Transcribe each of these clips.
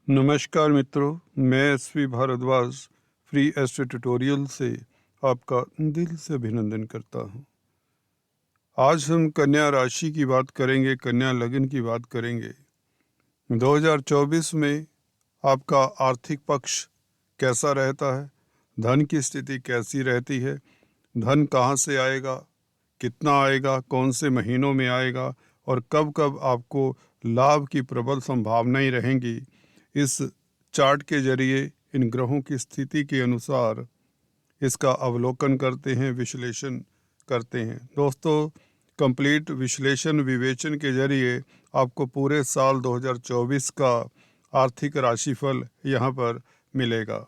नमस्कार मित्रों, मैं SV Bhardwaj free astro tutorial से आपका दिल से अभिनंदन करता हूं। आज हम कन्या राशि की बात करेंगे, कन्या लगन की बात करेंगे। 2024 में आपका आर्थिक पक्ष कैसा रहता है, धन की स्थिति कैसी रहती है, धन कहां से आएगा, कितना आएगा, कौन से महीनों में आएगा और कब कब आपको लाभ की प्रबल संभावनाएं रहेंगी। इस चार्ट के जरिए इन ग्रहों की स्थिति के अनुसार इसका अवलोकन करते हैं, विश्लेषण करते हैं। दोस्तों, कंप्लीट विश्लेषण विवेचन के जरिए आपको पूरे साल 2024 का आर्थिक राशिफल यहाँ पर मिलेगा।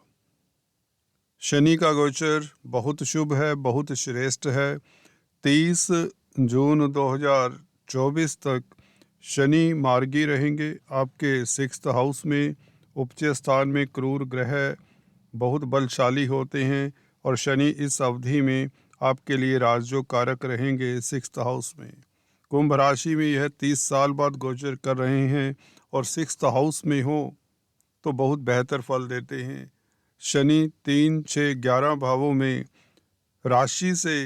शनि का गोचर बहुत शुभ है, बहुत श्रेष्ठ है। 30 जून 2024 तक शनि मार्गी रहेंगे आपके 6th हाउस में। उपज स्थान में क्रूर ग्रह बहुत बलशाली होते हैं और शनि इस अवधि में आपके लिए राजयोग कारक रहेंगे 6th हाउस में। कुंभ राशि में यह 30 साल बाद गोचर कर रहे हैं और 6th हाउस में हो तो बहुत बेहतर फल देते हैं। शनि 3, 6, 11 भावों में राशि से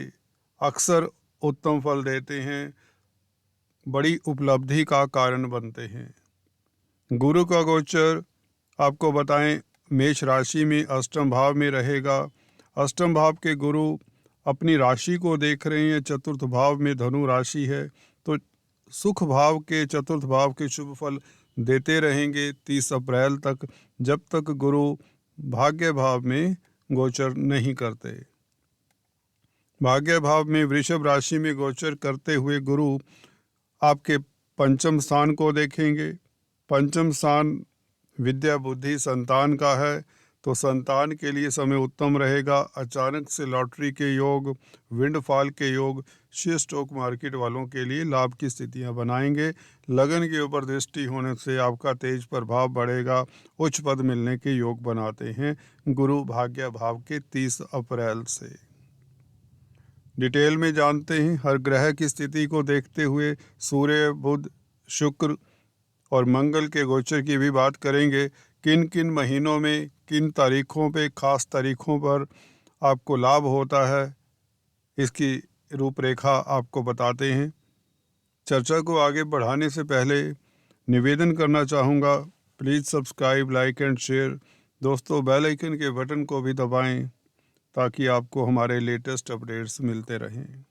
अक्सर उत्तम फल देते हैं, बड़ी उपलब्धि का कारण बनते हैं। गुरु का गोचर आपको बताएं, मेष राशि में अष्टम भाव में रहेगा। अष्टम भाव के गुरु अपनी राशि को देख रहे हैं, चतुर्थ भाव में धनु राशि है, तो सुख भाव के चतुर्थ भाव के शुभ फल देते रहेंगे 30 अप्रैल तक, जब तक गुरु भाग्य भाव में गोचर नहीं करते। भाग्य भाव में वृषभ राशि में गोचर करते हुए गुरु आपके पंचम स्थान को देखेंगे। पंचम स्थान विद्या बुद्धि संतान का है, तो संतान के लिए समय उत्तम रहेगा। अचानक से लॉटरी के योग, विंडफॉल के योग शेयर स्टॉक मार्केट वालों के लिए लाभ की स्थितियां बनाएंगे। लगन के ऊपर दृष्टि होने से आपका तेज प्रभाव बढ़ेगा, उच्च पद मिलने के योग बनाते हैं गुरु भाग्य भाव के 30 अप्रैल से। डिटेल में जानते हैं, हर ग्रह की स्थिति को देखते हुए सूर्य, बुध, शुक्र और मंगल के गोचर की भी बात करेंगे। किन किन महीनों में किन तारीखों पे, खास तारीखों पर आपको लाभ होता है, इसकी रूपरेखा आपको बताते हैं। चर्चा को आगे बढ़ाने से पहले निवेदन करना चाहूँगा, please subscribe, like and share. दोस्तों, बेल आइकन के बटन को भी दबाएं ताकि आपको हमारे लेटेस्ट अपडेट्स मिलते रहें।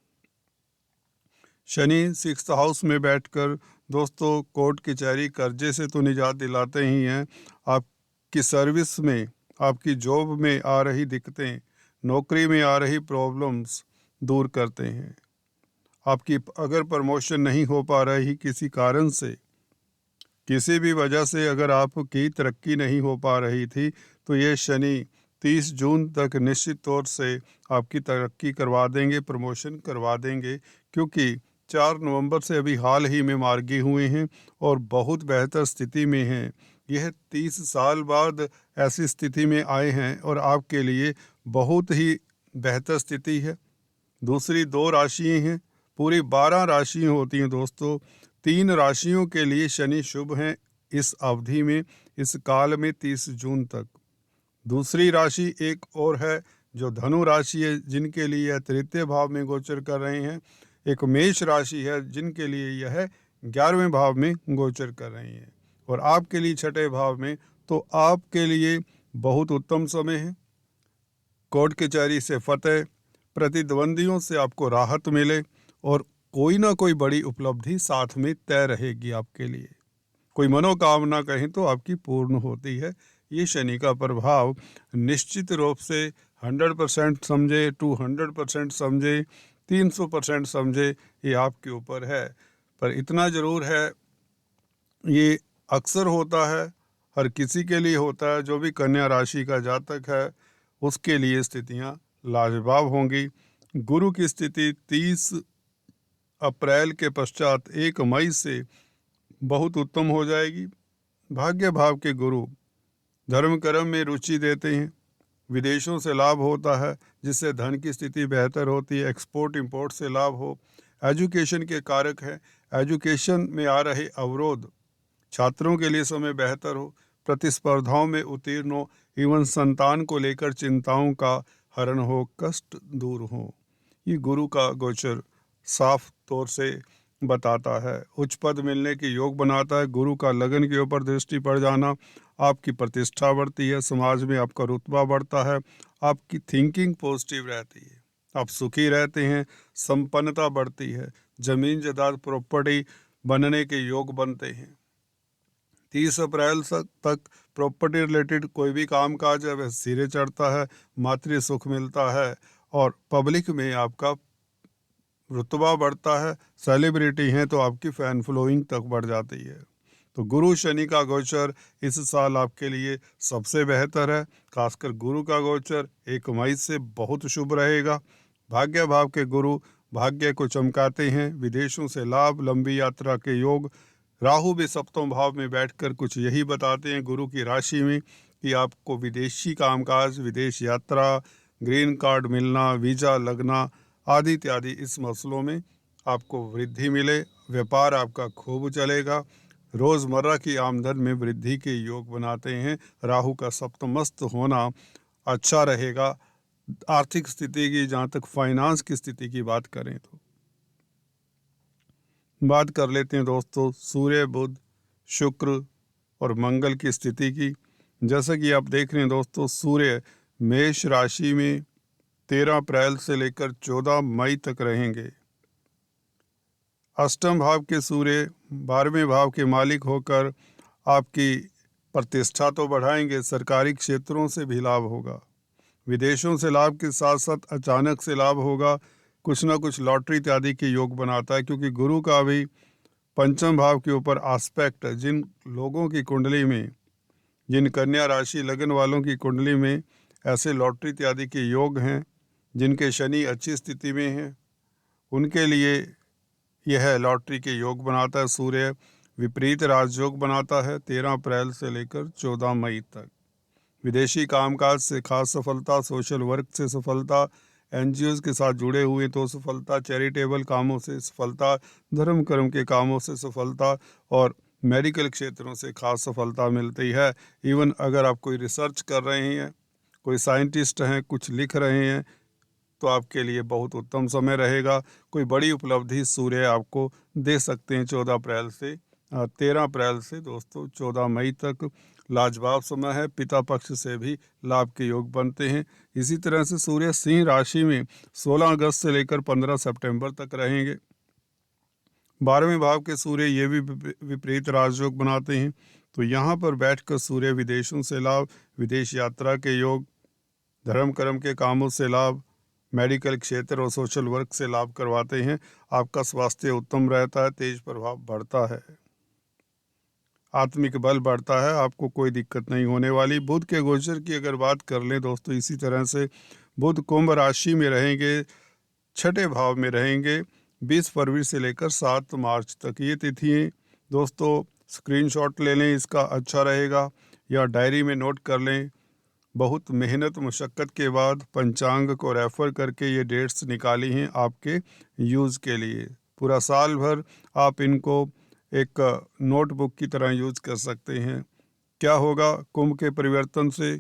शनि 6th हाउस में बैठकर दोस्तों कोर्ट कचहरी कर्जे से तो निजात दिलाते ही हैं, आपकी सर्विस में, आपकी जॉब में आ रही दिक्कतें, नौकरी में आ रही प्रॉब्लम्स दूर करते हैं। आपकी अगर प्रमोशन नहीं हो पा रही किसी कारण से, किसी भी वजह से अगर आपकी तरक्की नहीं हो पा रही थी, तो ये शनि 30 जून तक निश्चित तौर से आपकी तरक्की करवा देंगे, प्रमोशन करवा देंगे, क्योंकि 4 नवंबर से अभी हाल ही में मार्गी हुए हैं और बहुत बेहतर स्थिति में हैं। यह 30 साल बाद ऐसी स्थिति में आए हैं और आपके लिए बहुत ही बेहतर स्थिति है। दूसरी 2 राशियाँ हैं, पूरी 12 राशियाँ होती हैं दोस्तों। 3 राशियों के लिए शनि शुभ हैं इस अवधि में, इस काल में 30 जून तक। दूसरी राशि एक और है जो धनु राशि है, जिनके लिए यह तृतीय भाव में गोचर कर रहे हैं। एक मेष राशि है जिनके लिए यह 11वें भाव में गोचर कर रही हैं और आपके लिए 6ठे भाव में। तो आपके लिए बहुत उत्तम समय है। कोर्ट कचहरी से फतेह, प्रतिद्वंदियों से आपको राहत मिले और कोई ना कोई बड़ी उपलब्धि साथ में तय रहेगी आपके लिए। कोई मनोकामना कहें तो आपकी पूर्ण होती है। ये शनि का प्रभाव निश्चित रूप से 100% समझे, 200% समझे, 300% समझे, ये आपके ऊपर है। पर इतना ज़रूर है, ये अक्सर होता है, हर किसी के लिए होता है। जो भी कन्या राशि का जातक है उसके लिए स्थितियां लाजवाब होंगी। गुरु की स्थिति 30 अप्रैल के पश्चात 1 मई से बहुत उत्तम हो जाएगी। भाग्य भाव के गुरु धर्म कर्म में रुचि देते हैं, विदेशों से लाभ होता है जिससे धन की स्थिति बेहतर होती है, एक्सपोर्ट इंपोर्ट से लाभ हो। एजुकेशन के कारक है, एजुकेशन में आ रहे अवरोध, छात्रों के लिए समय बेहतर हो। प्रतिस्पर्धाओं में उत्तीर्ण हो, एवं संतान को लेकर चिंताओं का हरण हो, कष्ट दूर हो। ये गुरु का गोचर साफ तौर से बताता है। उच्च पद मिलने के योग बनाता है। गुरु का लगन के ऊपर दृष्टि पड़ जाना, आपकी प्रतिष्ठा बढ़ती है, समाज में आपका रुतबा बढ़ता है, आपकी थिंकिंग पॉजिटिव रहती है, आप सुखी रहते हैं, संपन्नता बढ़ती है, जमीन जायदाद प्रॉपर्टी बनने के योग बनते हैं। 30 अप्रैल तक प्रॉपर्टी रिलेटेड कोई भी काम काज है वह सिरे चढ़ता है, मातृ सुख मिलता है और पब्लिक में आपका रुतबा बढ़ता है। सेलिब्रिटी हैं तो आपकी फैन फॉलोइंग तक बढ़ जाती है। तो गुरु शनि का गोचर इस साल आपके लिए सबसे बेहतर है। खासकर गुरु का गोचर 1 मई से बहुत शुभ रहेगा। भाग्य भाव के गुरु भाग्य को चमकाते हैं। विदेशों से लाभ, लंबी यात्रा के योग। राहु भी सप्तम भाव में बैठकर कुछ यही बताते हैं गुरु की राशि में कि आपको विदेशी कामकाज, विदेश यात्रा, ग्रीन कार्ड मिलना, वीज़ा लगना आदि इत्यादि इस मसलों में आपको वृद्धि मिले। व्यापार आपका खूब चलेगा। रोज़मर्रा की आमदन में वृद्धि के योग बनाते हैं। राहु का सप्तमस्त होना अच्छा रहेगा। आर्थिक स्थिति की, जहाँ तक फाइनेंस की स्थिति की बात करें तो बात कर लेते हैं दोस्तों सूर्य, बुध, शुक्र और मंगल की स्थिति की। जैसा कि आप देख रहे हैं दोस्तों, सूर्य मेष राशि में 13 अप्रैल से लेकर 14 मई तक रहेंगे। अष्टम भाव के सूर्य 12वें भाव के मालिक होकर आपकी प्रतिष्ठा तो बढ़ाएंगे, सरकारी क्षेत्रों से भी लाभ होगा। विदेशों से लाभ के साथ साथ अचानक से लाभ होगा। कुछ ना कुछ लॉटरी इत्यादि के योग बनाता है, क्योंकि गुरु का भी पंचम भाव के ऊपर आस्पेक्ट, जिन लोगों की कुंडली में, जिन कन्या राशि लगन वालों की कुंडली में ऐसे लॉटरी इत्यादि के योग हैं, जिनके शनि अच्छी स्थिति में हैं, उनके लिए यह लॉटरी के योग बनाता है। सूर्य विपरीत राजयोग बनाता है 13 अप्रैल से लेकर 14 मई तक। विदेशी कामकाज से खास सफलता, सोशल वर्क से सफलता, एनजीओज के साथ जुड़े हुए तो सफलता, चैरिटेबल कामों से सफलता, धर्म कर्म के कामों से सफलता और मेडिकल क्षेत्रों से खास सफलता मिलती है। इवन अगर आप कोई रिसर्च कर रहे हैं, कोई साइंटिस्ट हैं, कुछ लिख रहे हैं, तो आपके लिए बहुत उत्तम समय रहेगा। कोई बड़ी उपलब्धि सूर्य आपको दे सकते हैं 13 अप्रैल से दोस्तों 14 मई तक। लाजवाब समय है। पिता पक्ष से भी लाभ के योग बनते हैं। इसी तरह से सूर्य सिंह राशि में 16 अगस्त से लेकर 15 सितंबर तक रहेंगे। 12वें भाव के सूर्य ये भी विपरीत राजयोग बनाते हैं। तो यहाँ पर बैठकर सूर्य विदेशों से लाभ, विदेश यात्रा के योग, धर्म कर्म के कामों से लाभ, मेडिकल क्षेत्र और सोशल वर्क से लाभ करवाते हैं। आपका स्वास्थ्य उत्तम रहता है, तेज प्रभाव बढ़ता है, आत्मिक बल बढ़ता है, आपको कोई दिक्कत नहीं होने वाली। बुध के गोचर की अगर बात कर लें दोस्तों, इसी तरह से बुध कुंभ राशि में रहेंगे, छठे भाव में रहेंगे 20 फरवरी से लेकर 7 मार्च तक। ये तिथियाँ दोस्तों स्क्रीनशॉट ले लें, इसका अच्छा रहेगा, या डायरी में नोट कर लें। बहुत मेहनत मुशक्क़त के बाद पंचांग को रेफ़र करके ये डेट्स निकाली हैं आपके यूज़ के लिए। पूरा साल भर आप इनको एक नोटबुक की तरह यूज़ कर सकते हैं। क्या होगा, कुंभ के परिवर्तन से,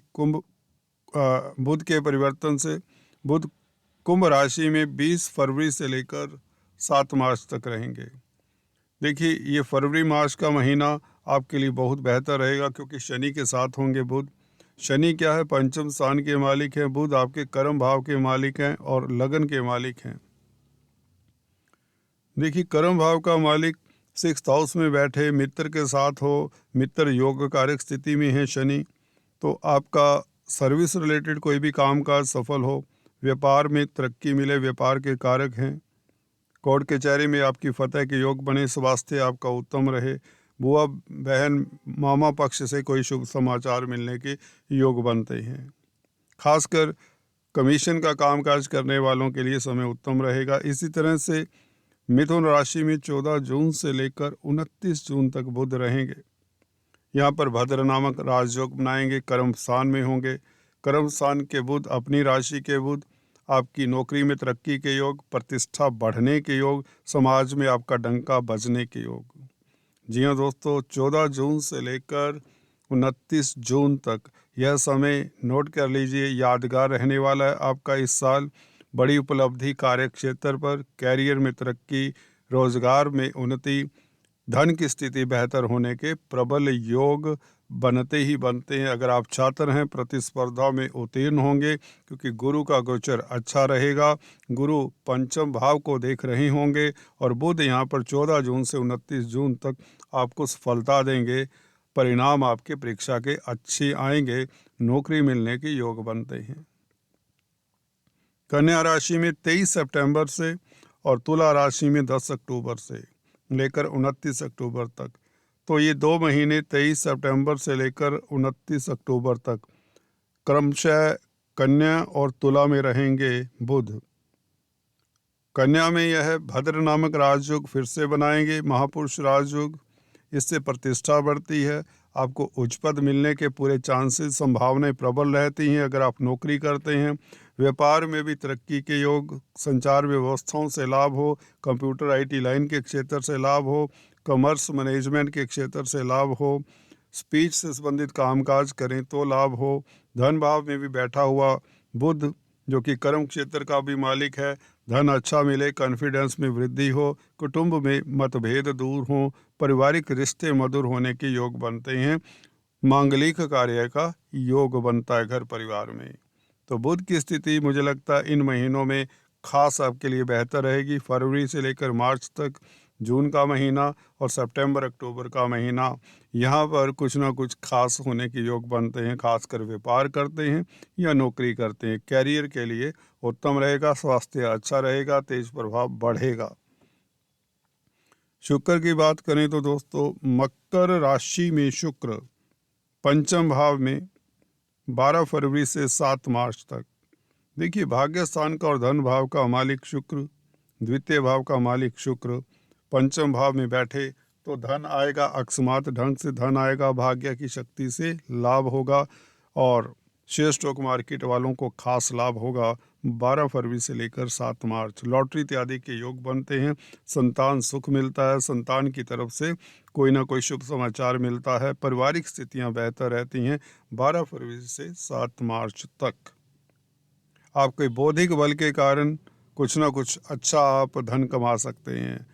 बुध के परिवर्तन से बुध कुंभ राशि में 20 फरवरी से लेकर 7 मार्च तक रहेंगे। देखिए, ये फरवरी मार्च का महीना आपके लिए बहुत बेहतर रहेगा, क्योंकि शनि के साथ होंगे बुध। शनि क्या है, पंचम स्थान के मालिक हैं। बुध आपके कर्म भाव के मालिक हैं और लगन के मालिक हैं। देखिए, कर्म भाव का मालिक 6th हाउस में बैठे, मित्र के साथ हो, मित्र योग कारक स्थिति में है शनि, तो आपका सर्विस रिलेटेड कोई भी कामकाज सफल हो, व्यापार में तरक्की मिले, व्यापार के कारक हैं। कोर्ट कचहरी में आपकी फतह के योग बने, स्वास्थ्य आपका उत्तम रहे, बुआ बहन मामा पक्ष से कोई शुभ समाचार मिलने के योग बनते हैं। खासकर कमीशन का कामकाज करने वालों के लिए समय उत्तम रहेगा। इसी तरह से मिथुन राशि में 14 जून से लेकर 29 जून तक बुध रहेंगे। यहाँ पर भद्र नामक राजयोग बनाएंगे, कर्म स्थान में होंगे। कर्म स्थान के बुध, अपनी राशि के बुध, आपकी नौकरी में तरक्की के योग, प्रतिष्ठा बढ़ने के योग, समाज में आपका डंका बजने के योग। जी हाँ दोस्तों, 14 जून से लेकर 29 जून तक। यह समय नोट कर लीजिए, यादगार रहने वाला है आपका इस साल। बड़ी उपलब्धि कार्य क्षेत्र पर, कैरियर में तरक्की, रोजगार में उन्नति, धन की स्थिति बेहतर होने के प्रबल योग बनते ही बनते हैं। अगर आप छात्र हैं, प्रतिस्पर्धा में उत्तीर्ण होंगे क्योंकि गुरु का गोचर अच्छा रहेगा। गुरु पंचम भाव को देख रहे होंगे और बुध यहाँ पर 14 जून से 29 जून तक आपको सफलता देंगे। परिणाम आपके परीक्षा के अच्छे आएंगे, नौकरी मिलने के योग बनते हैं। कन्या राशि में 23 सितंबर से और तुला राशि में 10 अक्टूबर से लेकर 29 अक्टूबर तक। तो ये 2 महीने 23 सितंबर से लेकर 29 अक्टूबर तक क्रमशः कन्या और तुला में रहेंगे बुध। कन्या में यह भद्र नामक राजयोग फिर से बनाएंगे, महापुरुष राजयोग। इससे प्रतिष्ठा बढ़ती है, आपको उच्च पद मिलने के पूरे चांसेस, संभावनाएं प्रबल रहती हैं। अगर आप नौकरी करते हैं, व्यापार में भी तरक्की के योग, संचार व्यवस्थाओं से लाभ हो, कंप्यूटर आईटी लाइन के क्षेत्र से लाभ हो, कॉमर्स मैनेजमेंट के क्षेत्र से लाभ हो, स्पीच से संबंधित कामकाज करें तो लाभ हो। धन भाव में भी बैठा हुआ बुध जो कि कर्म क्षेत्र का भी मालिक है, धन अच्छा मिले, कॉन्फिडेंस में वृद्धि हो, कुटुंब में मतभेद दूर हो, पारिवारिक रिश्ते मधुर होने के योग बनते हैं, मांगलिक कार्य का योग बनता है घर परिवार में। तो बुध की स्थिति मुझे लगता है इन महीनों में खास आपके लिए बेहतर रहेगी। फरवरी से लेकर मार्च तक, जून का महीना और सितंबर अक्टूबर का महीना, यहाँ पर कुछ ना कुछ खास होने के योग बनते हैं। खासकर व्यापार करते हैं या नौकरी करते हैं, कैरियर के लिए उत्तम रहेगा, स्वास्थ्य अच्छा रहेगा, तेज प्रभाव बढ़ेगा। शुक्र की बात करें तो दोस्तों, मकर राशि में शुक्र पंचम भाव में 12 फरवरी से 7 मार्च तक। देखिए, भाग्य स्थान का और धन भाव का मालिक शुक्र, द्वितीय भाव का मालिक शुक्र पंचम भाव में बैठे तो धन आएगा, अकस्मात ढंग से धन आएगा, भाग्य की शक्ति से लाभ होगा और शेयर स्टॉक मार्केट वालों को खास लाभ होगा। 12 फरवरी से लेकर 7 मार्च लॉटरी इत्यादि के योग बनते हैं, संतान सुख मिलता है, संतान की तरफ से कोई ना कोई शुभ समाचार मिलता है, पारिवारिक स्थितियां बेहतर रहती हैं 12 फरवरी से 7 मार्च तक। आपके बौद्धिक बल के कारण कुछ ना कुछ अच्छा आप धन कमा सकते हैं।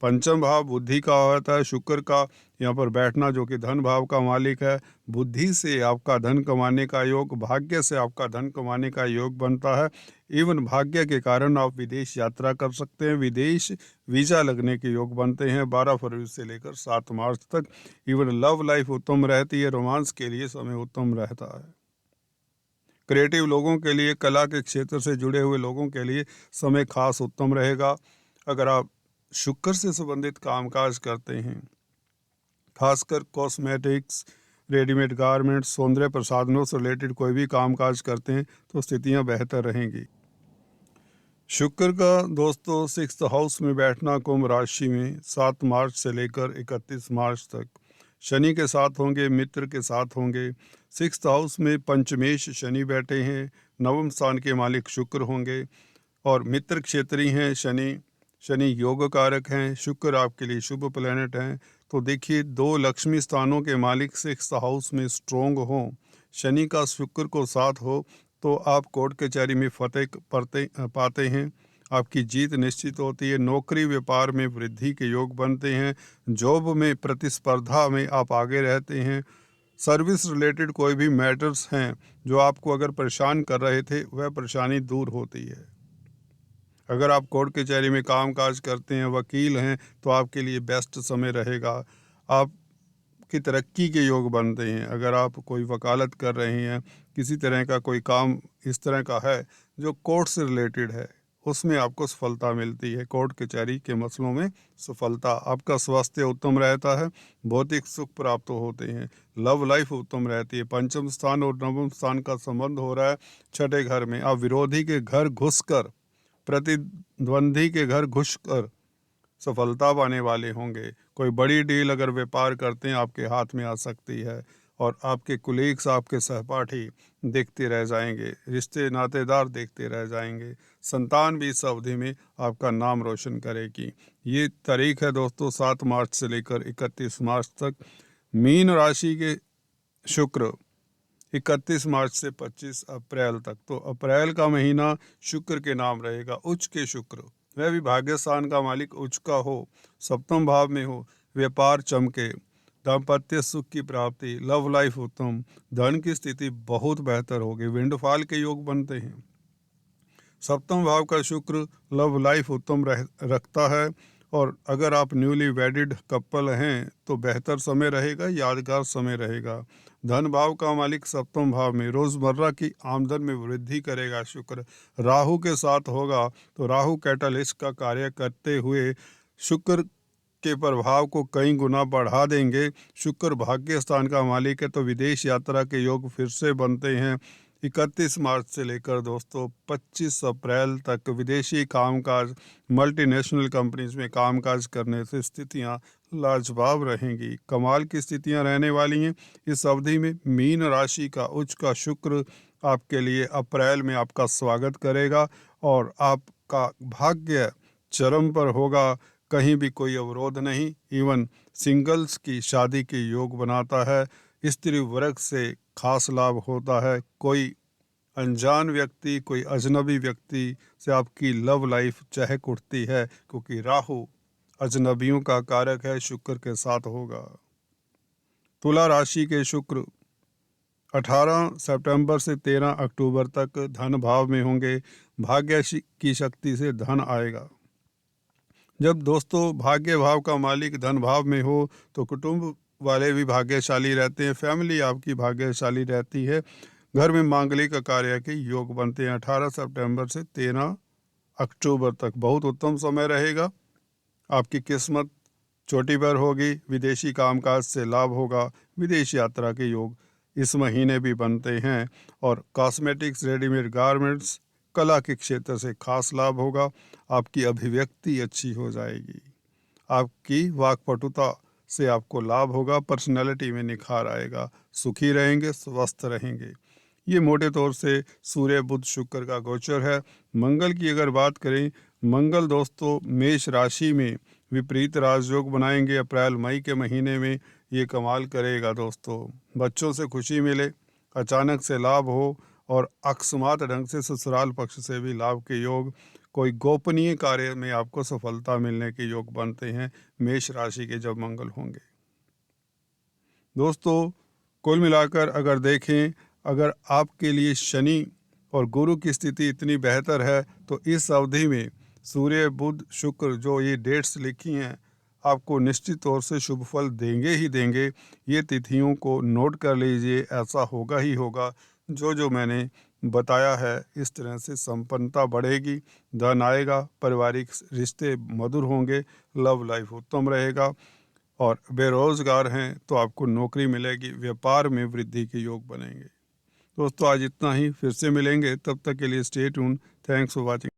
पंचम भाव बुद्धि का होता है, शुक्र का यहाँ पर बैठना जो कि धन भाव का मालिक है। बुद्धि से आपका धन कमाने का योग, भाग्य से आपका धन कमाने का योग बनता है। इवन भाग्य के कारण आप विदेश यात्रा कर सकते हैं, विदेश वीज़ा लगने के योग बनते हैं 12 फरवरी से लेकर 7 मार्च तक। इवन लव लाइफ उत्तम रहती है, रोमांस के लिए समय उत्तम रहता है। क्रिएटिव लोगों के लिए, कला के क्षेत्र से जुड़े हुए लोगों के लिए समय खास उत्तम रहेगा। अगर आप शुक्र से संबंधित कामकाज करते हैं, खासकर कॉस्मेटिक्स, रेडीमेड गारमेंट्स, सौंदर्य प्रसाधनों से रिलेटेड कोई भी कामकाज करते हैं तो स्थितियां बेहतर रहेंगी। शुक्र का दोस्तों 6th हाउस में बैठना कुंभ राशि में 7 मार्च से लेकर 31 मार्च तक, शनि के साथ होंगे, मित्र के साथ होंगे। 6th हाउस में पंचमेश शनि बैठे हैं, नवम स्थान के मालिक शुक्र होंगे और मित्र क्षेत्रीय हैं शनि। शनि योग कारक हैं, शुक्र आपके लिए शुभ प्लैनेट हैं। तो देखिए, 2 लक्ष्मी स्थानों के मालिक 6th हाउस में स्ट्रोंग हों, शनि का शुक्र को साथ हो तो आप कोर्ट कचहरी में फतेह पाते हैं, आपकी जीत निश्चित होती है। नौकरी व्यापार में वृद्धि के योग बनते हैं, जॉब में प्रतिस्पर्धा में आप आगे रहते हैं। सर्विस रिलेटेड कोई भी मैटर्स हैं जो आपको अगर परेशान कर रहे थे, वह परेशानी दूर होती है। अगर आप कोर्ट कचहरी में काम काज करते हैं, वकील हैं, तो आपके लिए बेस्ट समय रहेगा। आपकी तरक्की के योग बनते हैं। अगर आप कोई वकालत कर रहे हैं, किसी तरह का कोई काम इस तरह का है जो कोर्ट से रिलेटेड है, उसमें आपको सफलता मिलती है। कोर्ट कचहरी के मसलों में सफलता। आपका स्वास्थ्य उत्तम रहता है, भौतिक सुख प्राप्त होते हैं, लव लाइफ उत्तम रहती है। पंचम स्थान और नवम स्थान का संबंध हो रहा है 6ठे घर में। आप विरोधी के घर घुसकर, प्रतिद्वंदी के घर घुसकर सफलता पाने वाले होंगे। कोई बड़ी डील अगर व्यापार करते हैं आपके हाथ में आ सकती है और आपके कुलीग्स, आपके सहपाठी देखते रह जाएंगे, रिश्ते नातेदार देखते रह जाएंगे। संतान भी इस अवधि में आपका नाम रोशन करेगी। ये तारीख है दोस्तों 7 मार्च से लेकर 31 मार्च तक। मीन राशि के शुक्र 31 मार्च से 25 अप्रैल तक, तो अप्रैल का महीना शुक्र के नाम रहेगा। उच्च के शुक्र, वह भी भाग्यस्थान का मालिक उच्च का हो, सप्तम भाव में हो, व्यापार चमके, दाम्पत्य सुख की प्राप्ति, लव लाइफ उत्तम, धन की स्थिति बहुत बेहतर होगी, विंडफॉल के योग बनते हैं। सप्तम भाव का शुक्र लव लाइफ उत्तम रखता है, और अगर आप न्यूली वेडिड कपल हैं तो बेहतर समय रहेगा, यादगार समय रहेगा। धन भाव का मालिक सप्तम भाव में, रोजमर्रा की आमदन में वृद्धि करेगा शुक्र। राहु के साथ होगा तो राहु कैटलिस्ट का कार्य करते हुए शुक्र के प्रभाव को कई गुना बढ़ा देंगे। शुक्र भाग्य स्थान का मालिक है, तो विदेश यात्रा के योग फिर से बनते हैं। 31 मार्च से लेकर दोस्तों 25 अप्रैल तक विदेशी कामकाज, मल्टीनेशनल कंपनीज में कामकाज करने से स्थितियां लाजवाब रहेंगी, कमाल की स्थितियां रहने वाली हैं। इस अवधि में मीन राशि का उच्च का शुक्र आपके लिए अप्रैल में आपका स्वागत करेगा, और आपका भाग्य चरम पर होगा, कहीं भी कोई अवरोध नहीं। इवन सिंगल्स की शादी के योग बनाता है, स्त्री वर्ग से खास लाभ होता है, कोई अनजान व्यक्ति, कोई अजनबी व्यक्ति से आपकी लव लाइफ चहक उठती है, क्योंकि राहु अजनबियों का कारक है, शुक्र के साथ होगा। तुला राशि के शुक्र 18 सितंबर से 13 अक्टूबर तक धन भाव में होंगे, भाग्य की शक्ति से धन आएगा। जब दोस्तों भाग्य भाव का मालिक धन भाव में हो तो कुटुंब वाले भी भाग्यशाली रहते हैं, फैमिली आपकी भाग्यशाली रहती है, घर में मांगलिक कार्य के योग बनते हैं। 18 सितंबर से 13 अक्टूबर तक बहुत उत्तम समय रहेगा, आपकी किस्मत चोटी पर होगी, विदेशी कामकाज से लाभ होगा, विदेश यात्रा के योग इस महीने भी बनते हैं, और कॉस्मेटिक्स, रेडीमेड गारमेंट्स, कला के क्षेत्र से खास लाभ होगा, आपकी अभिव्यक्ति अच्छी हो जाएगी, आपकी वाक्पटुता से आपको लाभ होगा, पर्सनैलिटी में निखार आएगा, सुखी रहेंगे, स्वस्थ रहेंगे। ये मोटे तौर से सूर्य बुध शुक्र का गोचर है। मंगल की अगर बात करें, मंगल दोस्तों मेष राशि में विपरीत राजयोग बनाएंगे अप्रैल मई के महीने में, ये कमाल करेगा दोस्तों। बच्चों से खुशी मिले, अचानक से लाभ हो, और अकस्मात ढंग से ससुराल पक्ष से भी लाभ के योग, कोई गोपनीय कार्य में आपको सफलता मिलने के योग बनते हैं मेष राशि के जब मंगल होंगे। दोस्तों कुल मिलाकर अगर देखें, अगर आपके लिए शनि और गुरु की स्थिति इतनी बेहतर है, तो इस अवधि में सूर्य बुध शुक्र जो ये डेट्स लिखी हैं आपको निश्चित तौर से शुभ फल देंगे ही देंगे। ये तिथियों को नोट कर लीजिए, ऐसा होगा ही होगा। जो मैंने बताया है इस तरह से संपन्नता बढ़ेगी, धन आएगा, पारिवारिक रिश्ते मधुर होंगे, लव लाइफ उत्तम रहेगा, और बेरोजगार हैं तो आपको नौकरी मिलेगी, व्यापार में वृद्धि के योग बनेंगे। दोस्तों आज इतना ही, फिर से मिलेंगे, तब तक के लिए stay tune. Thanks for watching.